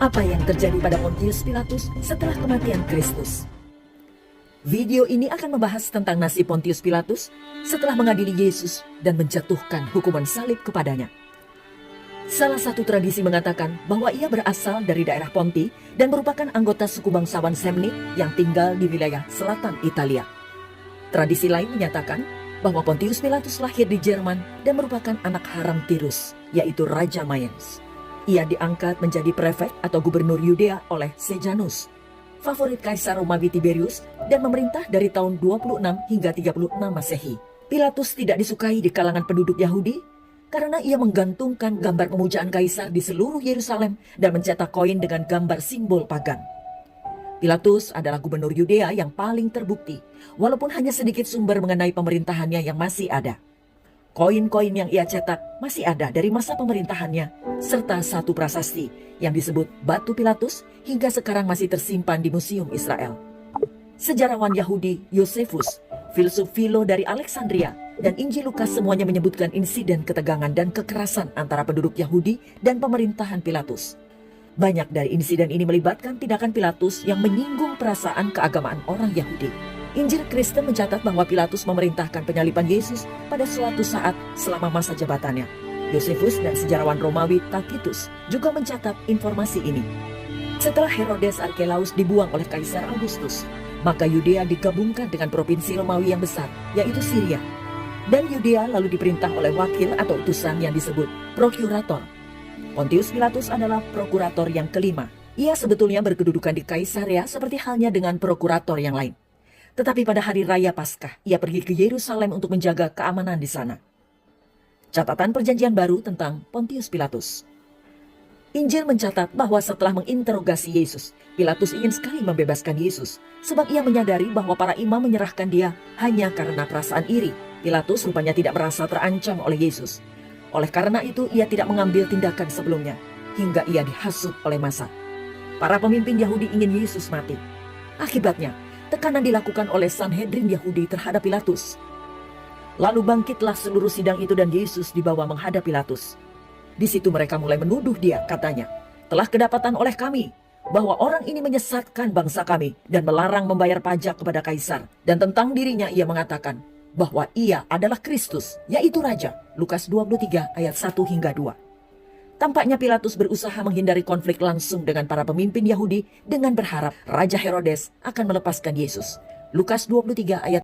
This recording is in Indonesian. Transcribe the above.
Apa yang terjadi pada Pontius Pilatus setelah kematian Kristus? Video ini akan membahas tentang nasib Pontius Pilatus setelah mengadili Yesus dan menjatuhkan hukuman salib kepadanya. Salah satu tradisi mengatakan bahwa ia berasal dari daerah Ponti dan merupakan anggota suku bangsawan Semni yang tinggal di wilayah selatan Italia. Tradisi lain menyatakan bahwa Pontius Pilatus lahir di Jerman dan merupakan anak haram Tirus, yaitu Raja Mayens. Ia diangkat menjadi prefek atau gubernur Yudea oleh Sejanus, favorit Kaisar Romawi Tiberius, dan memerintah dari tahun 26 hingga 36 Masehi. Pilatus tidak disukai di kalangan penduduk Yahudi karena ia menggantungkan gambar pemujaan Kaisar di seluruh Yerusalem dan mencetak koin dengan gambar simbol pagan. Pilatus adalah gubernur Yudea yang paling terbukti, walaupun hanya sedikit sumber mengenai pemerintahannya yang masih ada. Koin-koin yang ia cetak masih ada dari masa pemerintahannya, serta satu prasasti yang disebut Batu Pilatus hingga sekarang masih tersimpan di Museum Israel. Sejarawan Yahudi Yosefus, filsuf Philo dari Alexandria, dan Injil Lukas semuanya menyebutkan insiden ketegangan dan kekerasan antara penduduk Yahudi dan pemerintahan Pilatus. Banyak dari insiden ini melibatkan tindakan Pilatus yang menyinggung perasaan keagamaan orang Yahudi. Injil Kristen mencatat bahwa Pilatus memerintahkan penyaliban Yesus pada suatu saat selama masa jabatannya. Yosefus dan sejarawan Romawi Tacitus juga mencatat informasi ini. Setelah Herodes Archelaus dibuang oleh Kaisar Augustus, maka Yudea digabungkan dengan provinsi Romawi yang besar, yaitu Syria. Dan Yudea lalu diperintah oleh wakil atau utusan yang disebut prokurator. Pontius Pilatus adalah prokurator yang kelima. Ia sebetulnya berkedudukan di Kaisarea seperti halnya dengan prokurator yang lain. Tetapi pada hari raya Paskah, ia pergi ke Yerusalem untuk menjaga keamanan di sana. Catatan Perjanjian Baru tentang Pontius Pilatus. Injil mencatat bahwa setelah menginterogasi Yesus, Pilatus ingin sekali membebaskan Yesus, sebab ia menyadari bahwa para imam menyerahkan dia hanya karena perasaan iri. Pilatus rupanya tidak merasa terancam oleh Yesus. Oleh karena itu, ia tidak mengambil tindakan sebelumnya, hingga ia dihasut oleh massa. Para pemimpin Yahudi ingin Yesus mati. Akibatnya, tekanan dilakukan oleh Sanhedrin Yahudi terhadap Pilatus. Lalu bangkitlah seluruh sidang itu dan Yesus dibawa menghadap Pilatus. Di situ mereka mulai menuduh dia, katanya, "Telah kedapatan oleh kami bahwa orang ini menyesatkan bangsa kami dan melarang membayar pajak kepada Kaisar." Dan tentang dirinya ia mengatakan bahwa ia adalah Kristus, yaitu Raja. Lukas 23 ayat 1 hingga 2. Tampaknya Pilatus berusaha menghindari konflik langsung dengan para pemimpin Yahudi dengan berharap Raja Herodes akan melepaskan Yesus. Lukas 23 ayat